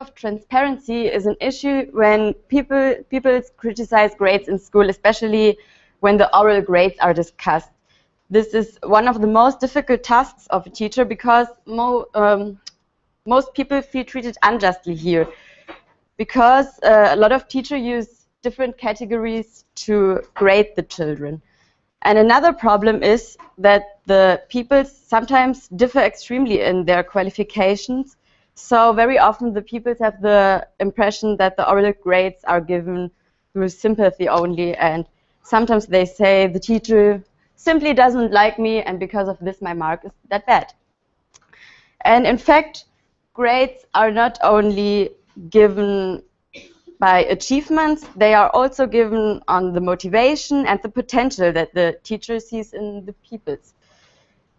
of transparency is an issue when people criticize grades in school, especially when the oral grades are discussed. This is one of the most difficult tasks of a teacher because most people feel treated unjustly here, because a lot of teachers use different categories to grade the children. And another problem is that the pupils sometimes differ extremely in their qualifications. So very often the pupils have the impression that the oral grades are given through sympathy only, and sometimes they say the teacher simply doesn't like me and because of this my mark is that bad. And in fact, grades are not only given by achievements, they are also given on the motivation and the potential that the teacher sees in the pupils.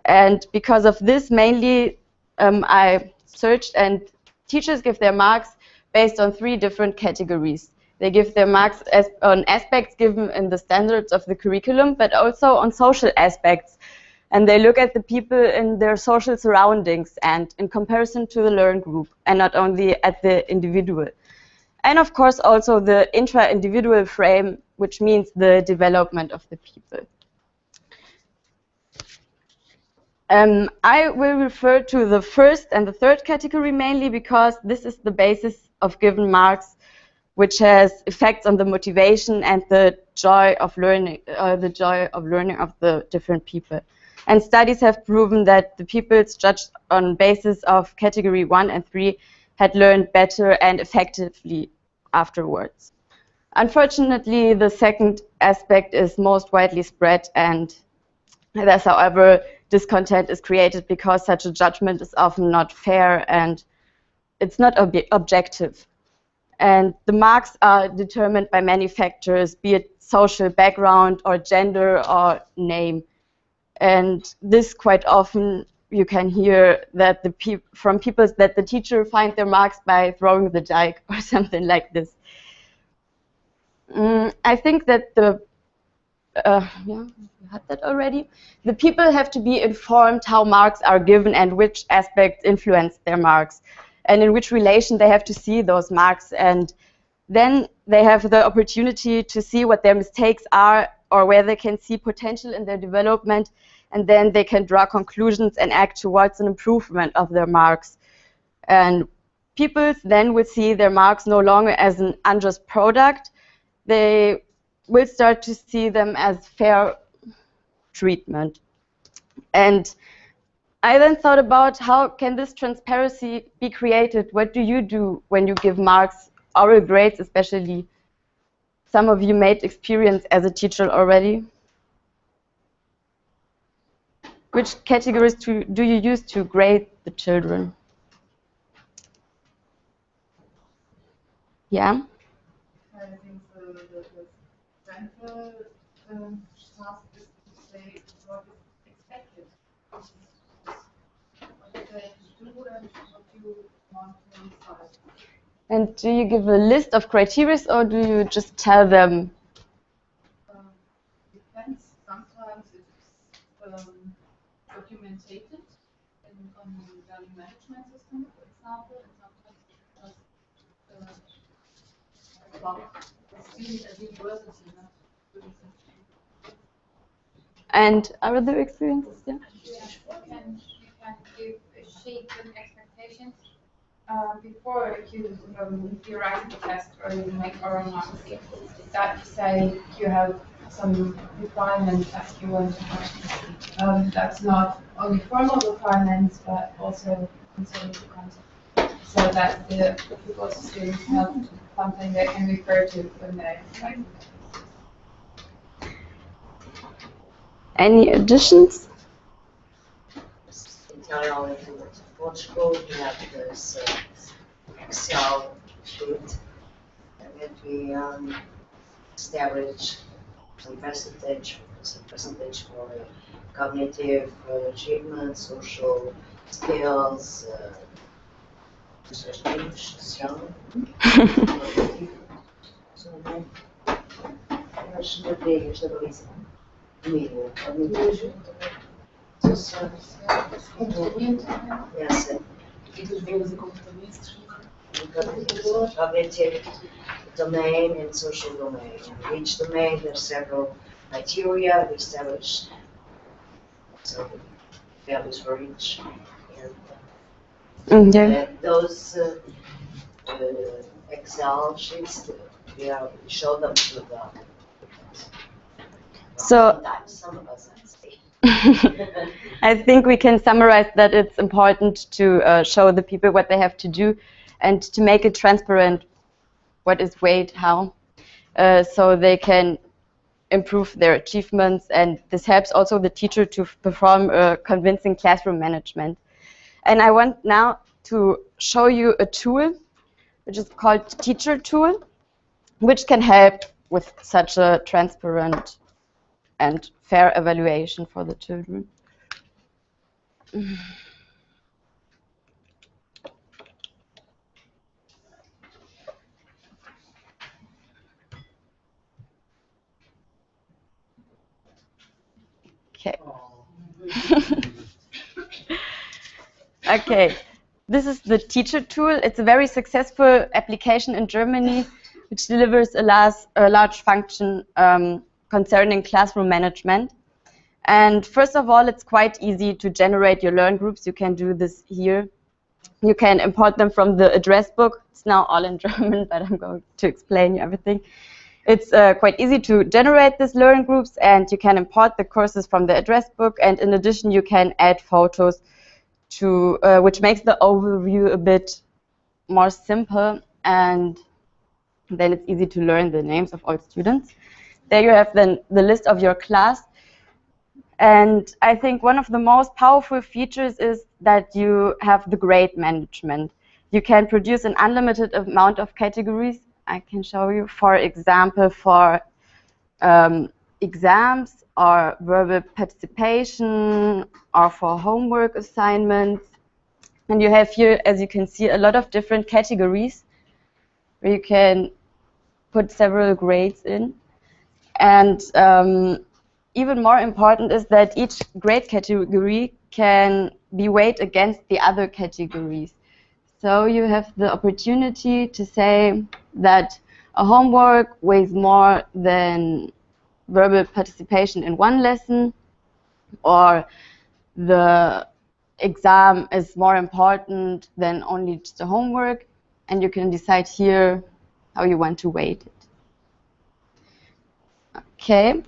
And because of this, mainly I searched, and teachers give their marks based on 3 different categories. They give their marks on aspects given in the standards of the curriculum, but also on social aspects. And they look at the people in their social surroundings and in comparison to the learn group, and not only at the individual. And of course also the intra-individual frame, which means the development of the people. I will refer to the first and the third category mainly because this is the basis of given marks, which has effects on the motivation and the joy of learning, of the different people. And studies have proven that the pupils judged on basis of category 1 and 3 had learned better and effectively afterwards. Unfortunately, the second aspect is most widely spread, and thus, however, discontent is created because such a judgment is often not fair and it's not objective. And the marks are determined by many factors, be it social background or gender or name. And this quite often you can hear that from people that the teacher find their marks by throwing the dike or something like this. I think that yeah, you had that already. The people have to be informed how marks are given and which aspects influence their marks, and in which relation they have to see those marks. And then they have the opportunity to see what their mistakes are or where they can see potential in their development, and then they can draw conclusions and act towards an improvement of their marks. And people then will see their marks no longer as an unjust product. They will start to see them as fair treatment. And I then thought about how can this transparency be created? What do you do when you give marks, oral grades especially? Some of you made experience as a teacher already. Which categories do you use to grade the children? Yeah? I think the central task is to say what is expected. What they do and what you want to decide. And do you give a list of criteria or do you just tell them? Depends. Sometimes it's documented on the learning management system, for example, and sometimes it's just about the student at university. And are there experiences? Yeah. You can give a sheet with expectations before you write the test or you make oral marks. That say you have some requirements that you want to have. That's not only formal requirements, but also concerning the content, so that the people, students have something they can refer to when they write. Any additions? In Portugal, we have this Excel sheet that we establish some percentage for cognitive achievement, social skills, social. Mas estabiliza o mínimo cognitivo. Yes. E dos valores e comportamentos. cognitive domain and social domain. In each domain, there's several criteria we establish, so values for each. And those Excel sheets, we show them to the. So Some of us, I'd say. I think we can summarize that it's important to show the people what they have to do and to make it transparent what is weighed how, so they can improve their achievements, and this helps also the teacher to perform convincing classroom management. And I want now to show you a tool which is called Teacher Tool, which can help with such a transparent and fair evaluation for the children. Okay. Okay. This is the Teacher Tool. It's a very successful application in Germany which delivers a large function concerning classroom management. And first of all, it's quite easy to generate your learn groups. You can do this here. You can import them from the address book. It's now all in German, but I'm going to explain you everything. It's quite easy to generate these learn groups, and you can import the courses from the address book. And in addition, you can add photos to which makes the overview a bit more simple, and then it's easy to learn the names of all students. There you have then the list of your class. And I think one of the most powerful features is that you have the grade management. You can produce an unlimited amount of categories. I can show you, for example, for exams or verbal participation or for homework assignments. And you have here, as you can see, a lot of different categories where you can put several grades in. And even more important is that each grade category can be weighed against the other categories. So you have the opportunity to say that a homework weighs more than verbal participation in one lesson, or the exam is more important than only just the homework, and you can decide here how you want to weight it. Okay.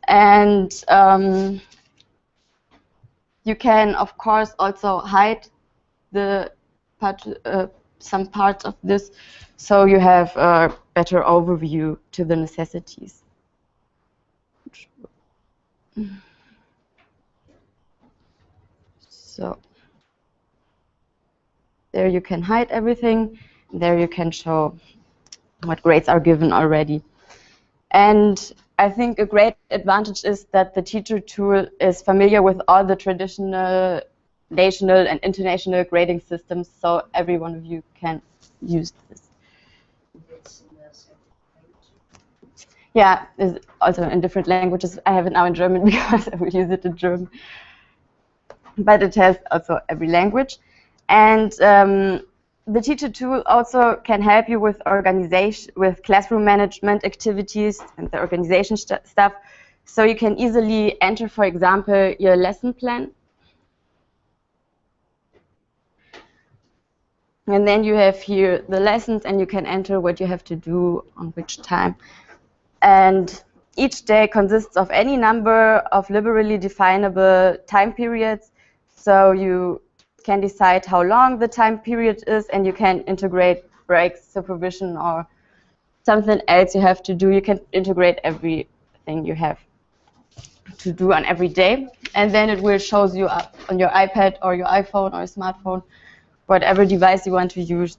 And you can, of course, also hide the some parts of this, so you have a better overview to the necessities. So there you can hide everything. There you can show what grades are given already. And I think a great advantage is that the Teacher Tool is familiar with all the traditional national and international grading systems, so every one of you can use this. Yeah, it's also in different languages. I have it now in German because I will use it in German. But it has also every language. And the Teacher Tool also can help you with organization, with classroom management activities and the organization stuff. So you can easily enter, for example, your lesson plan. And then you have here the lessons, and you can enter what you have to do on which time. And each day consists of any number of liberally definable time periods. So you can decide how long the time period is, and you can integrate breaks, supervision, or something else you have to do. You can integrate everything you have to do on every day, and then it will show you up on your iPad or your iPhone or smartphone, whatever device you want to use.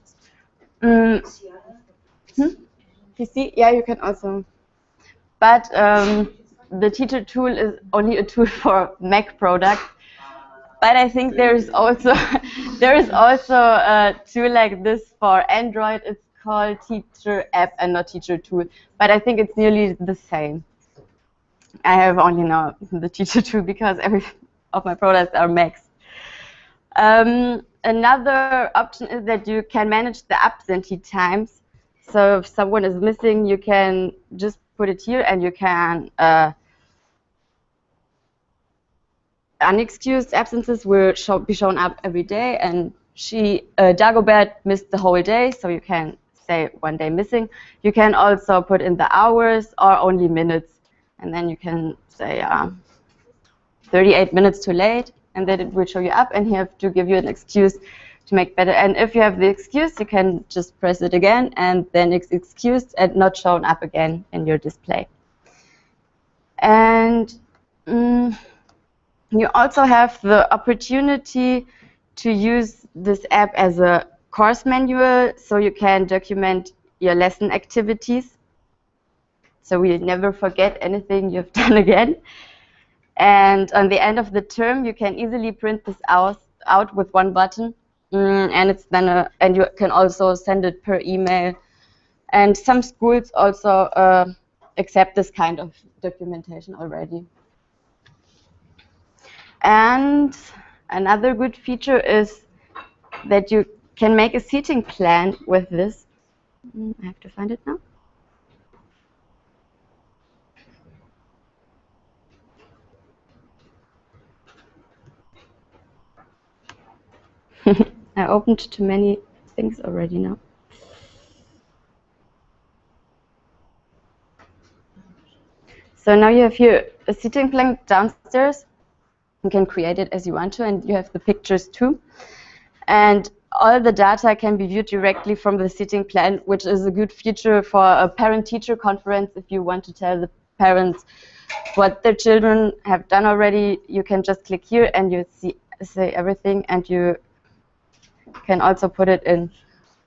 PC? Yeah, you can also. But the Teacher Tool is only a tool for Mac products. But I think there is also a tool like this for Android. It's called Teacher App and not Teacher Tool. But I think it's nearly the same. I have only now the Teacher Tool because every of my products are Macs. another option is that you can manage the absentee times. So if someone is missing, you can just put it here, and you can unexcused absences will be shown up every day, and Dagobert missed the whole day, so you can say 1 day missing. You can also put in the hours or only minutes, and then you can say 38 minutes too late, and then it will show you up, and you have to give you an excuse to make better. And if you have the excuse, you can just press it again, and then it's excused and not shown up again in your display. And you also have the opportunity to use this app as a course manual, so you can document your lesson activities, so we never forget anything you've done again. And on the end of the term, you can easily print this out with one button, and it's then and you can also send it per email. And some schools also accept this kind of documentation already. And another good feature is that you can make a seating plan with this. I have to find it now. I opened too many things already now. So now you have here a seating plan downstairs. You can create it as you want to, and you have the pictures too. And all the data can be viewed directly from the seating plan, which is a good feature for a parent-teacher conference. If you want to tell the parents what their children have done already, you can just click here and you say everything, and you can also put it in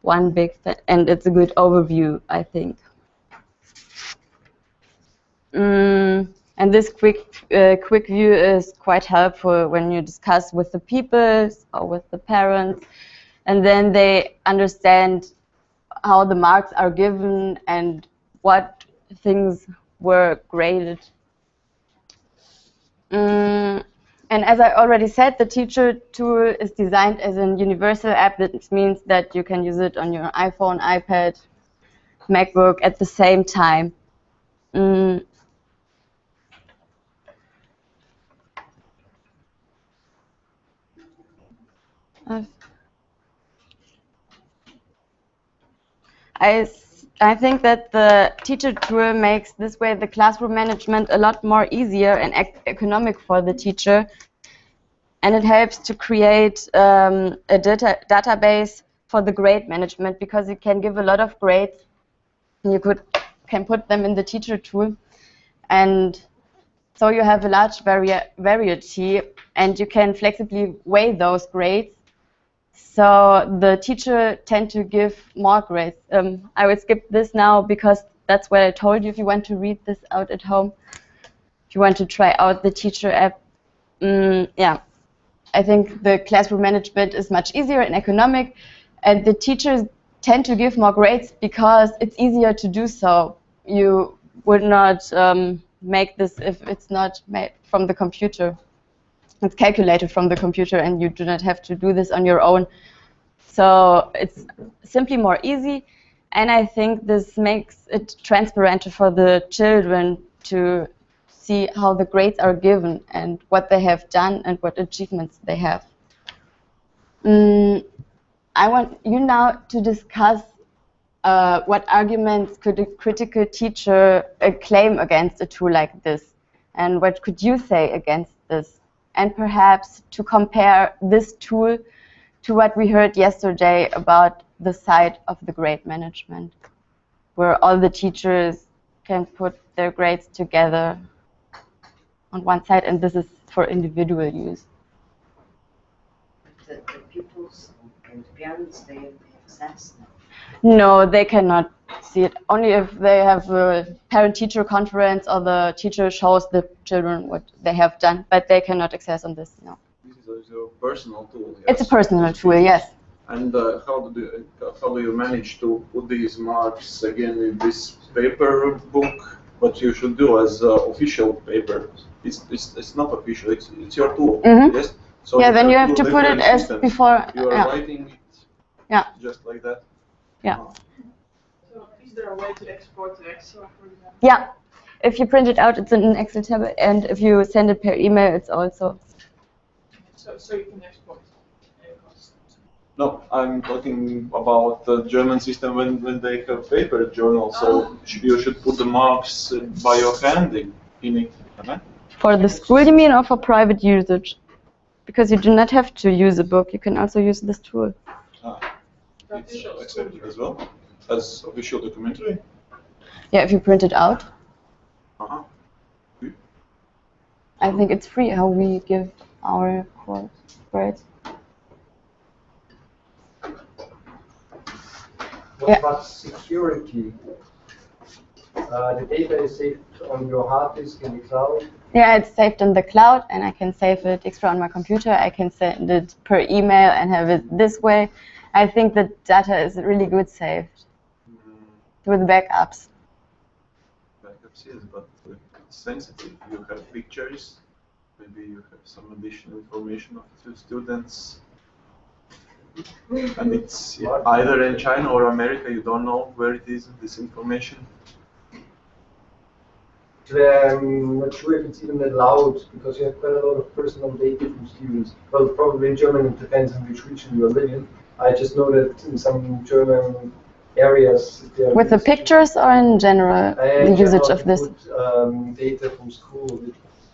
one big thing, and it's a good overview, I think. And this quick view is quite helpful when you discuss with the people or with the parents, and then they understand how the marks are given and what things were graded. And as I already said, the teacher tool is designed as a universal app. That means that you can use it on your iPhone, iPad, MacBook at the same time. I think that the teacher tool makes this way the classroom management a lot more easier and economic for the teacher, and it helps to create a database for the grade management, because you can give a lot of grades and you can put them in the teacher tool, and so you have a large variety, and you can flexibly weigh those grades. So the teacher tend to give more grades. I will skip this now because that's what I told you. If you want to read this out at home, if you want to try out the teacher app, yeah, I think the classroom management is much easier and economic, and the teachers tend to give more grades because it's easier to do so. You would not make this if it's not made from the computer. It's calculated from the computer, and you do not have to do this on your own. So it's simply more easy, and I think this makes it transparent for the children to see how the grades are given and what they have done and what achievements they have. I want you now to discuss what arguments could a critical teacher claim against a tool like this, and what could you say against this? And perhaps to compare this tool to what we heard yesterday about the side of the grade management, where all the teachers can put their grades together on one side, and this is for individual use. The pupils and parents, they have access now. No, they cannot see it. Only if they have a parent-teacher conference or the teacher shows the children what they have done, but they cannot access on this, no. This is a personal tool. Yes. It's a personal tool, yes. And how do you manage to put these marks again in this paper book? What you should do as official paper. It's not official. It's your tool. Mm-hmm. Yes. So Yeah, then you have to two put it different as systems. before. You are Yeah. writing it Yeah. just like that? Yeah. Ah. So is there a way to export to Excel, for example? Yeah. If you print it out, it's in an Excel tab, and if you send it per email, it's also. So you can export No, I'm talking about the German system when they have paper journals. So you should put the marks by your hand in it. Right? For the school, you mean, or for private usage? Because you do not have to use a book. You can also use this tool. Ah, it's accepted as well as official documentary. Yeah, if you print it out. Uh-huh. I think it's free how we give our course grades. What Yeah. about security? The data is saved on your hard disk in the cloud. Yeah, it's saved in the cloud, and I can save it extra on my computer. I can send it per email and have it this way. I think the data is really good saved with backups. Backups, yes, but it's sensitive. You have pictures, maybe you have some additional information of the students. And it's either in China or America, you don't know where it is, this information. I'm not sure if it's even allowed, because you have quite a lot of personal data from students. Well, probably in Germany it depends on which region you are living. I just know that in some German areas... With the pictures or in general, the usage of this? Put, data from school,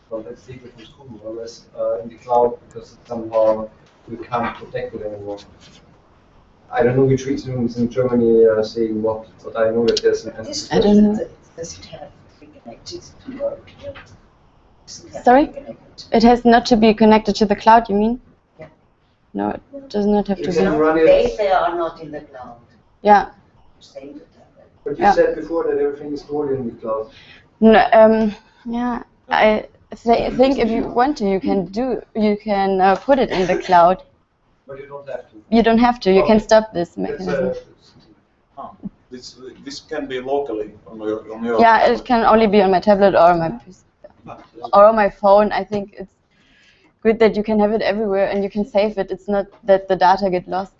well, that's data from school more or less, in the cloud, because somehow we can't protect it anymore. I don't know which regions in Germany are saying what, but I know that there's... I don't know. Does it have to be connected to our cloud? Sorry? It has not to be connected to the cloud, you mean? Yeah. No, it does not have to You be. can run it. Data are not in the cloud. Yeah. Save the tablet. But you Yeah. said before that everything is stored in the cloud. No, yeah, I think if you want to, you can put it in the cloud. But you don't have to. You don't have to. You can Okay. stop this That's, mechanism. This can be locally on your Yeah, it can only be on my tablet or my PC or on my phone. I think it's good that you can have it everywhere and you can save it. It's not that the data get lost.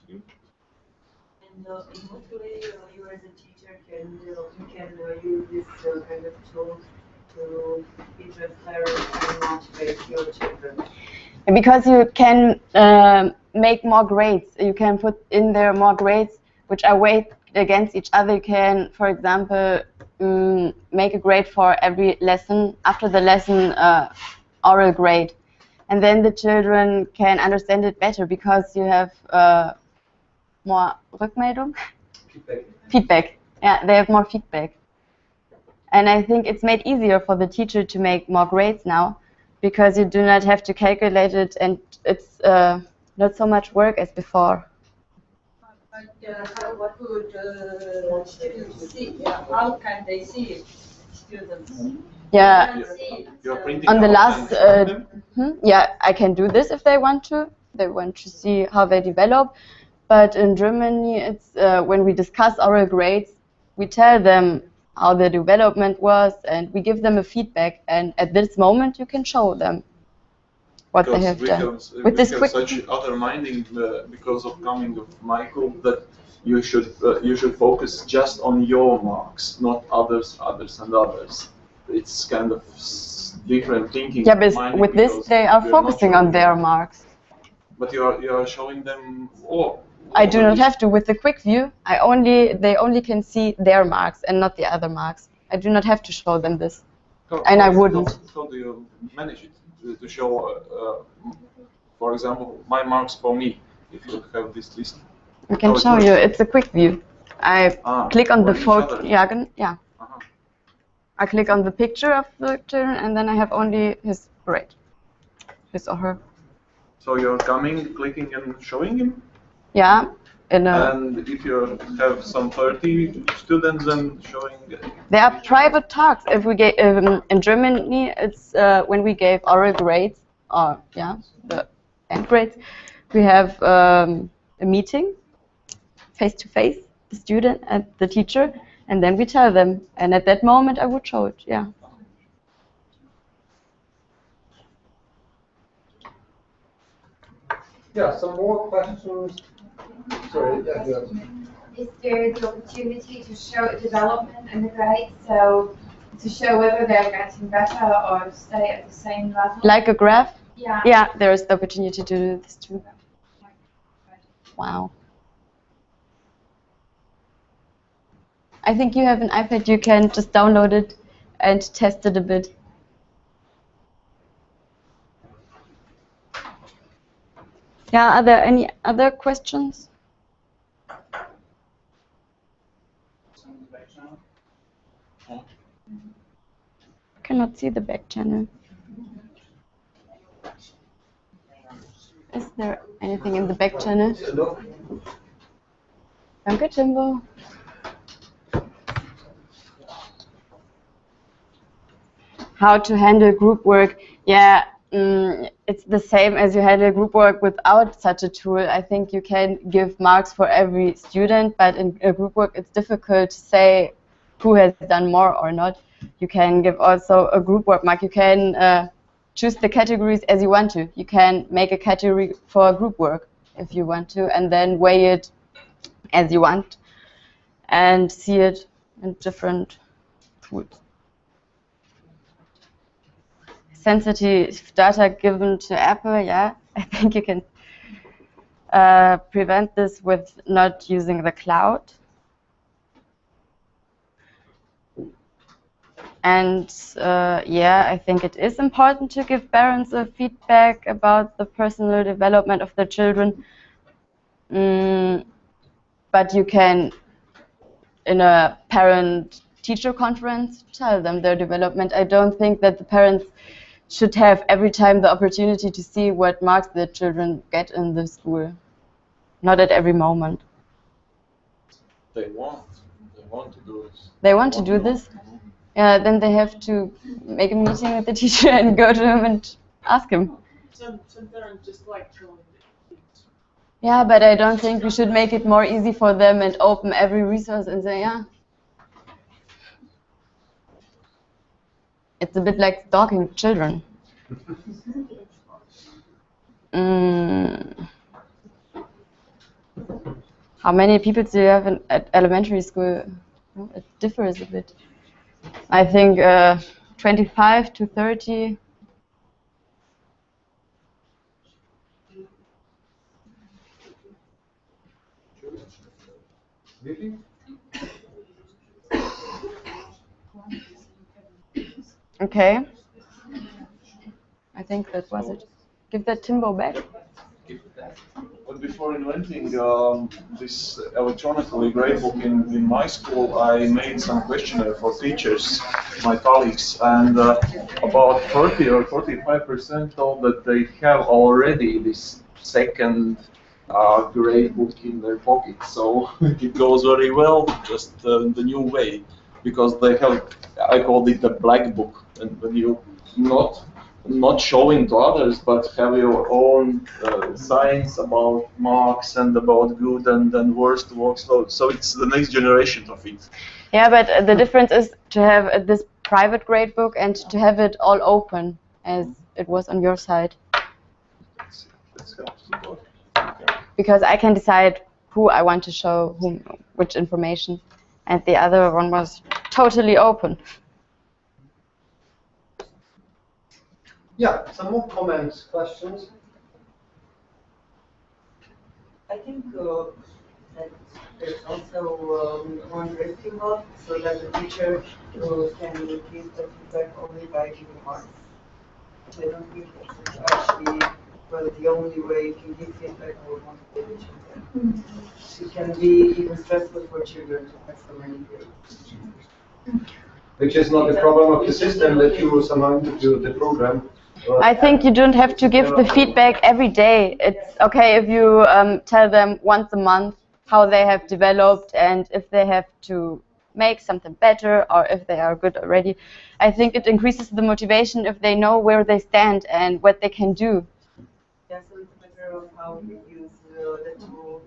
And in what way you as a teacher can use this kind of tool to be transparent and motivate your children? Because you can make more grades. You can put in there more grades which are weighed against each other. You can, for example, make a grade for every lesson. After the lesson, oral grade. And then the children can understand it better because you have more Rückmeldung? Feedback. Yeah, they have more feedback. And I think it's made easier for the teacher to make more grades now because you do not have to calculate it and it's not so much work as before. How what would students see? How can they see it, students? Yeah, You're printing on the out last, and showing them? yeah, I can do this if they want to. They want to see how they develop. But in Germany, it's when we discuss oral grades, we tell them how the development was and we give them a feedback. And at this moment, you can show them what they have done. With this quick such other minding because of coming of Michael that you should focus just on your marks, not others and others. It's kind of different thinking. Yeah, but with this, they are focusing on their marks. But you are showing them all. I do not have to. With the quick view, they only can see their marks and not the other marks. I do not have to show them this, and I wouldn't. How do you manage it to show, for example, my marks for me? If you have this list, I can show you. It's a quick view. I click on the photo. Yeah. I click on the picture of the children, and then I have only his grade, his or her. So you're coming, clicking, and showing him. Yeah. And if you have some 30 students, then showing. There are private talks. If we get in Germany, it's when we gave oral grades, or the end grades, we have a meeting, face to face, the student and the teacher, and then we tell them. And at that moment, I would show it. Yeah. Yeah, some more questions. Sorry, yeah, yeah. Is there the opportunity to show development in the grades? So to show whether they're getting better or stay at the same level? Like a graph? Yeah. Yeah, there is the opportunity to do this too. Wow. I think you have an iPad, you can just download it and test it a bit. Yeah, are there any other questions? I cannot see the back channel. Is there anything in the back channel? Danke, Jimbo. How to handle group work? Yeah, it's the same as you handle group work without such a tool. I think you can give marks for every student, but in a group work it's difficult to say who has done more or not. You can give also a group work mark. You can choose the categories as you want to. You can make a category for group work if you want to, and then weigh it as you want and see it in different tools. Sensitive data given to Apple, yeah, I think you can prevent this with not using the cloud. And yeah, I think it is important to give parents a feedback about the personal development of their children. But you can, in a parent-teacher conference, tell them their development. I don't think that the parents should have every time the opportunity to see what marks their children get in the school. Not at every moment. They want to do this. They want to do this? Yeah, then they have to make a meeting with the teacher and go to him and ask him. Some parents just like showing it. Yeah, but I don't think we should make it more easy for them and open every resource and say, yeah. It's a bit like stalking children. How many people do you have at elementary school? It differs a bit. I think 25 to 30. Really? Okay. I think that was it. Give that Timbo back. But before inventing this electronically gradebook in my school, I made some questionnaire for teachers, my colleagues, and about 30 or 45% told that they have already this second gradebook in their pocket. So it goes very well, just the new way, because they have, I called it the black book, and when you not showing to others, but have your own science about marks and about good and worst works. So it's the next generation of it. Yeah, but the difference is to have this private gradebook and to have it all open, as it was on your side. That's helpful. Because I can decide who I want to show whom which information, and the other one was totally open. Yeah, some more comments, questions? I think that there's also one rating board so that the teacher can give the feedback only by giving marks. I don't think that's actually the only way you can give feedback or motivate the children. It can be even stressful for children to have so many grades. Which is not the problem of the system that you somehow introduce the program. I think you don't have to give the feedback every day. It's okay if you tell them once a month how they have developed and if they have to make something better or if they are good already. I think it increases the motivation if they know where they stand and what they can do. Yeah, so it's a matter of how you use the tool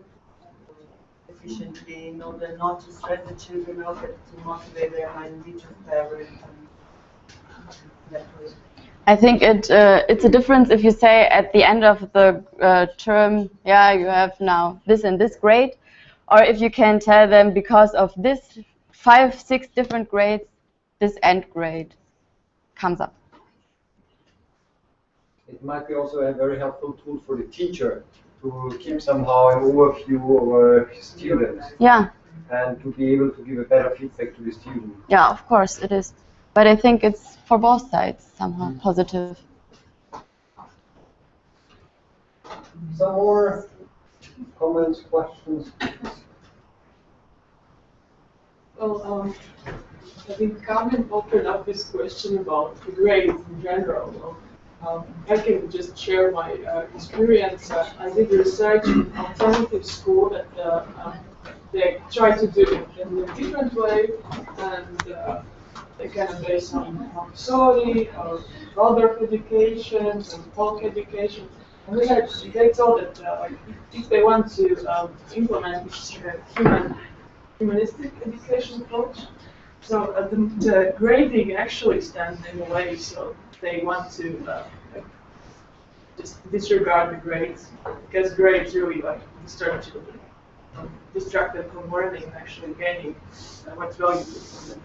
efficiently in order not to stress the children out, but to motivate them and be transparent and that way. I think it's a difference if you say at the end of the term, yeah, you have now this and this grade, or if you can tell them because of this 5, 6 different grades, this end grade comes up. It might be also a very helpful tool for the teacher to keep somehow an overview over his students. Yeah. And to be able to give a better feedback to the student. Yeah, of course it is. But I think it's for both sides somehow positive. Some more comments, questions? Well, I think Carmen opened up this question about the grades in general. I can just share my experience. I did research in alternative school that they try to do it in a different way, and they kind of based on Montessori or Waldorf education and folk education. And they told that like, if they want to implement this humanistic education approach, so the grading actually stands in the way. So they want to like, just disregard the grades because grades really like disturb children, distract them from learning and actually gaining what's valuable from them.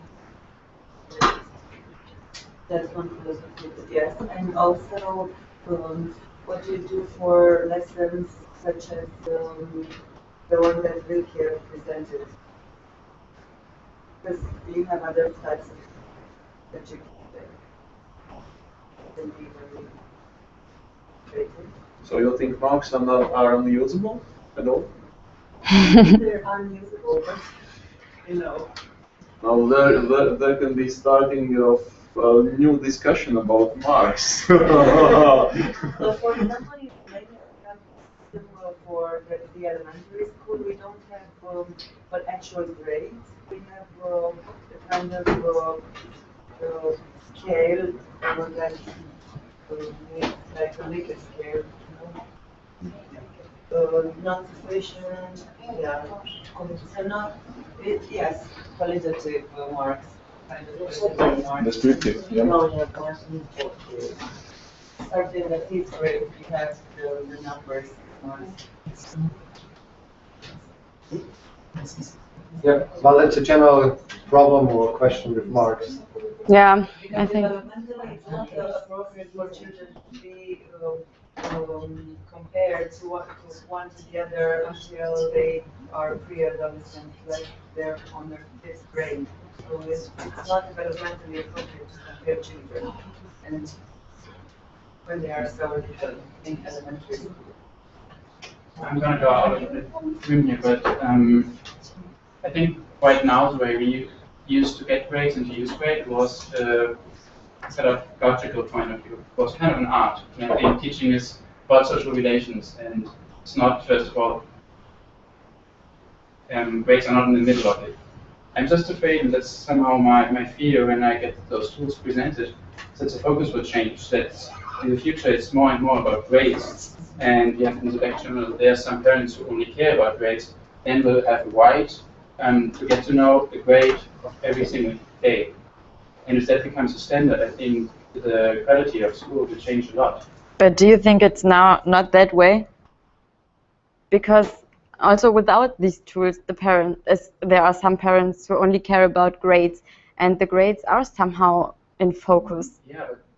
That's one philosophy, yes. And also, what you do for lessons such as the one that Vicky have presented. Because you have other types of education that can be very creative. So you think marks are unusable at all? They're unusable, but you know. Now there can be starting of a new discussion about marks. So for example, you maybe have similar for the elementary school, we don't have but actual grades. We have a kind of scale that like a Likert scale, you know. Not sufficient, yeah. So not, yes, qualitative marks. Kind of qualitative marks. Descriptive, yeah. No, yeah, quantitative. Something that is great, you have the numbers. Yeah, well, that's a general problem or question with marks. Yeah, I think. Developmentally, it's not appropriate for children to be compared to one to the other until they are pre-adolescent, like they're on their 5th grade. So it's not developmentally appropriate to compare children, and when they are so little in elementary school. I'm going to go out of the room here, but I think right now the way we used to get grades and to use grade was sort of logical point of view. It was kind of an art. And I think teaching is about social relations, and it's not, first of all, grades are not in the middle of it. I'm just afraid, and that's somehow my fear when I get those tools presented, that the focus will change, that in the future it's more and more about grades. And we have in the back channel, there are some parents who only care about grades, and will have a right to get to know the grade of every single day. And if that becomes a standard, I think the quality of school will change a lot. But do you think it's now not that way? Because also without these tools, there are some parents who only care about grades, and the grades are somehow in focus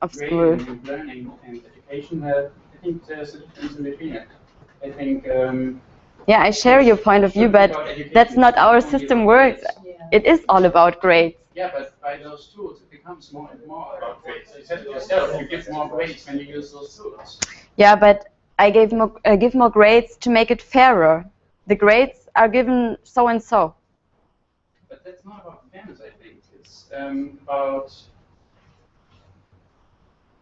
of school. And learning and education, I think there's a difference in between it. I think. Yeah, I share your point of view, but that's not our system works. It is all about grades. Yeah, but by those tools, it becomes more and more about grades. You said it yourself, you give more grades when you use those tools. Yeah, but I give more grades to make it fairer. The grades are given so and so. But that's not about fairness, I think. It's about.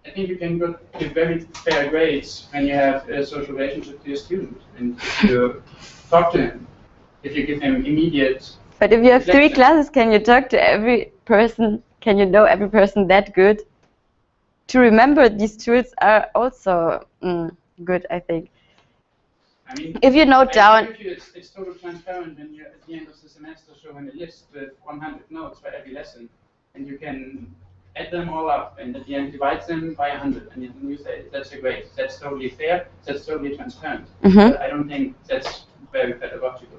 I think you can give very fair grades when you have a social relationship to your student, and if you talk to him, if you give him immediate. But if you have 3 classes, can you talk to every person? Can you know every person that good? To remember these tools are also good, I think. I mean, if you note down. It's totally transparent when you at the end of the semester show him a list with 100 notes for every lesson, and you can add them all up, and at the end divide them by 100, and you say that's a grade. That's totally fair. That's totally transparent. But I don't think that's very pedagogical.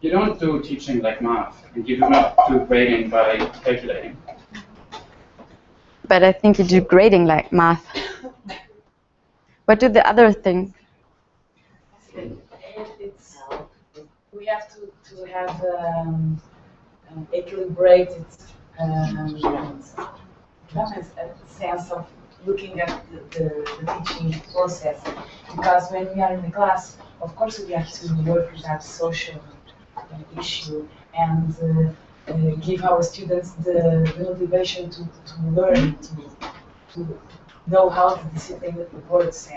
You don't do teaching like math, and you do not do grading by calculating. But I think you do grading like math. What do the other think? We have to have equilibrated a sense of looking at the teaching process, because when we are in the class, of course we have to work with that social issue and give our students the motivation to learn, to know how the discipline works,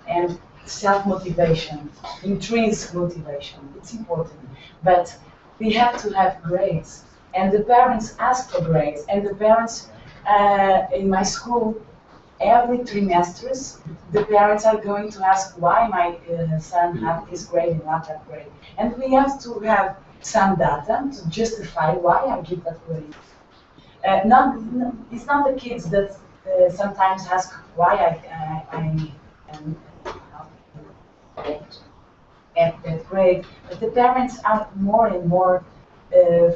and self-motivation, intrinsic motivation. It's important, but we have to have grades, and the parents ask for grades, and the parents in my school, every trimesters, the parents are going to ask why my son had this grade and not that grade, and we have to have some data to justify why I give that grade. It's not the kids that sometimes ask why I at that grade, but the parents are more and more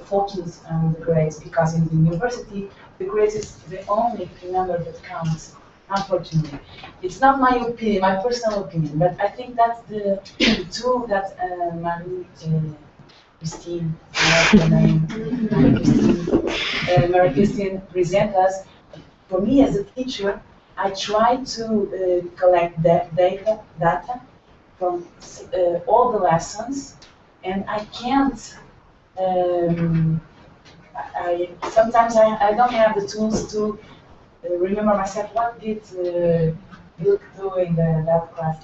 focused on the grades, because in the university the grades is the only number that counts. Unfortunately, it's not my opinion, my personal opinion, but I think that's the tool that Christine, Marie Christine present us. For me as a teacher, I try to collect that data from all the lessons, and I can't. Sometimes I don't have the tools to remember myself. What did Luke do in that class?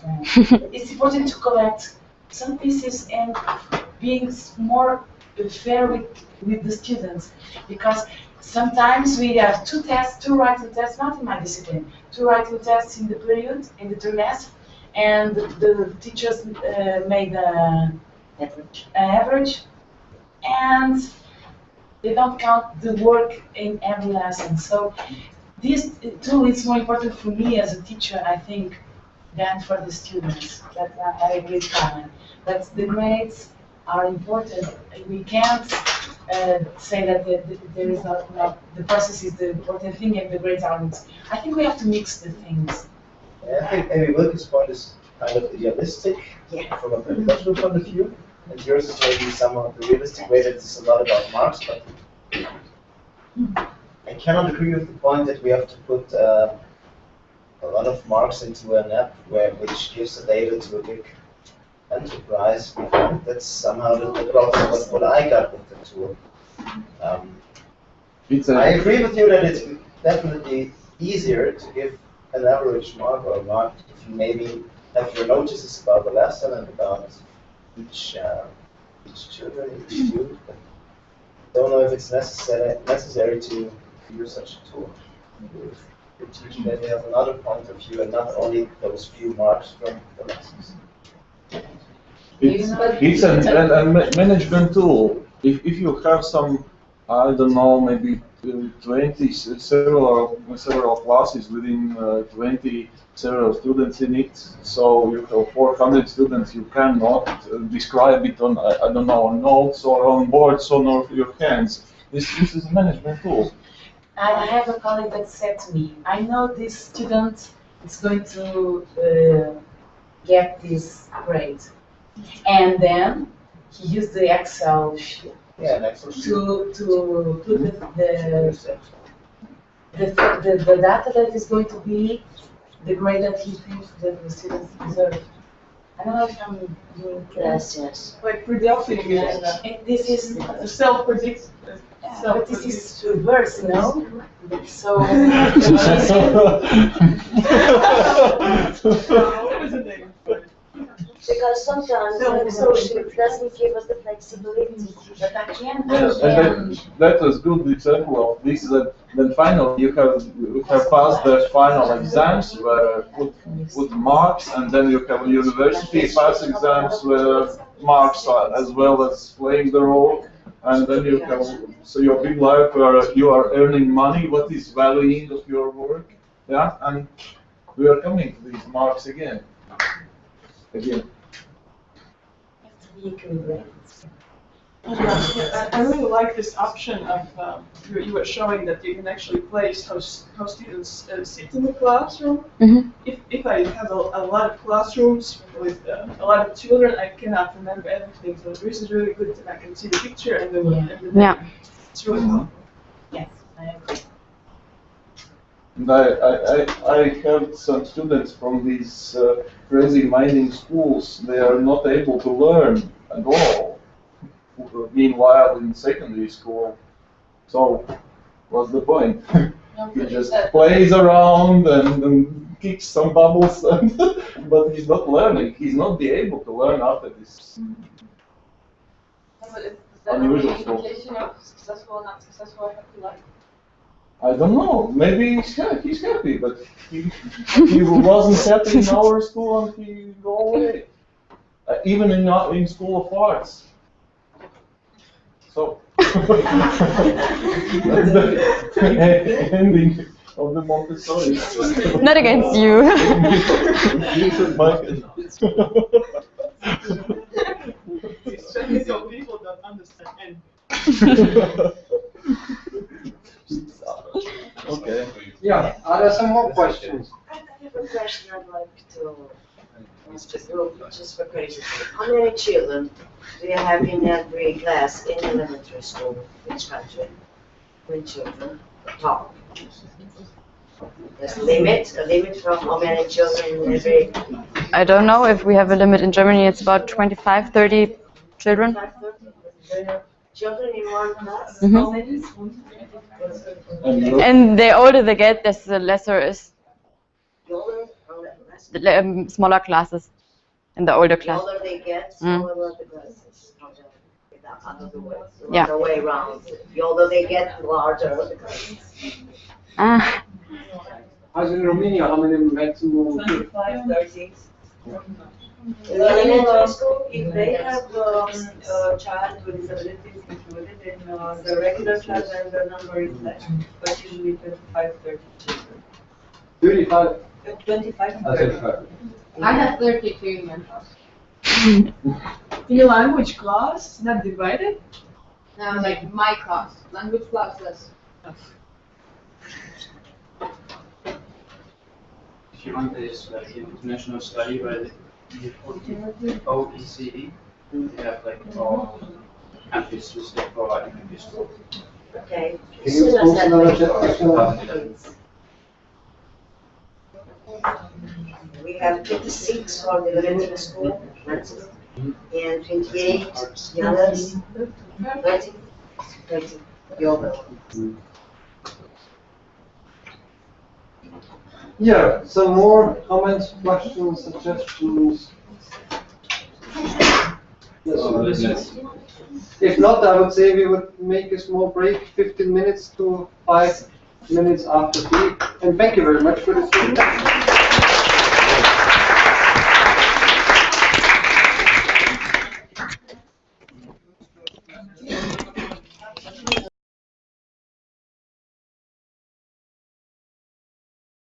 It's important to collect some pieces and being more fair with the students, because sometimes we have two writing tests, not in my discipline, two writing tests in the period, in the trimester, and the teachers made an average, and they don't count the work in every lesson. So this tool is more important for me as a teacher, I think, than for the students. That I agree with Carmen. But the grades are important. We can't say that there is not the process is the important thing and the grades aren't. I think we have to mix the things. Yeah, I think maybe Wilke's point is kind of idealistic from a pedagogical point of view, and yours is maybe somewhat the realistic way that it's a lot about marks, but I cannot agree with the point that we have to put a lot of marks into an app which gives the data to a big enterprise. I think that's somehow the problem what I got with the tool. I agree with you that it's definitely easier to give an average mark or a mark if you maybe have your notices about the lesson and about each children, each student. But I don't know if it's necessary to use such a tool. The teacher maybe has another point of view and not only those few marks from the lessons. It's a management tool. If you have some, I don't know, maybe 20 several classes within 20 several students in it, so you have 400 students, you cannot describe it on, I don't know, on notes or on boards or your hands. This is a management tool. I have a colleague that said to me, I know this student is going to get this grade. And then he used the Excel sheet to put the data that is going to be the grade that he thinks that the students deserve. I don't know if I'm doing Yes. Like predicting, this is self-predict. but this is reverse, no? So Because sometimes the social doesn't give us the flexibility. but I can't. That was good example of this. That then finally you have passed the final exams where put marks, and then you have university pass exams where marks are as well as playing the role. And then you can, so your big life where you are earning money, what is valuing of your work, yeah, and we are coming to these marks again. I really like this option of you were showing that you can actually place how students sit in the classroom. Mm-hmm. If I have a lot of classrooms with a lot of children, I cannot remember everything. So this is really good that I can see the picture and the name. Yeah. It's really helpful. Yes, I agree. And I have some students from these crazy mining schools. They are not able to learn at all. Meanwhile, in secondary school, so what's the point? He just plays around and kicks some bubbles, but he's not learning. He's not be able to learn after this unusual school. Indication of successful or not successful happy life? I don't know. Maybe he's happy, but he wasn't happy in our school and he go away. Even in School of Arts. So that's the ending of the Montessori. Not against you. These technical people don't understand anything. Okay. Yeah, are there some more questions? I have a question I'd like to ask the group, just for curiosity. How many children do you have in every class in elementary school? Which country? Which children? Top. There's a limit from how many children in every... I don't know if we have a limit in Germany. It's about 25, 30 children. Children in one class? Mm-hmm. How many? And the older they get, the lesser is The older, the smaller classes in the older the class. older they get, smaller the classes. Yeah. The way around. The older they get, the larger the classes. Ah, As in Romania, how many maximum? 25, 30. In elementary school, If they have a child with disabilities included in the regular class, then the number is less, but usually 25, 30 children. 35. 25, I 30. said 5. I have 32 in my class. In your language class, not divided? Now, like my class, language classes. If you want this like international study by the OECD, they have like all countries listed for elementary school. Okay. Can you post another chat question? We have 26 for the elementary school, and 28 the others, 20, the other ones. Yeah, some more comments, questions, suggestions? Yes. If not, I would say we would make a small break, 15 minutes to 5 minutes after tea. And thank you very much for this.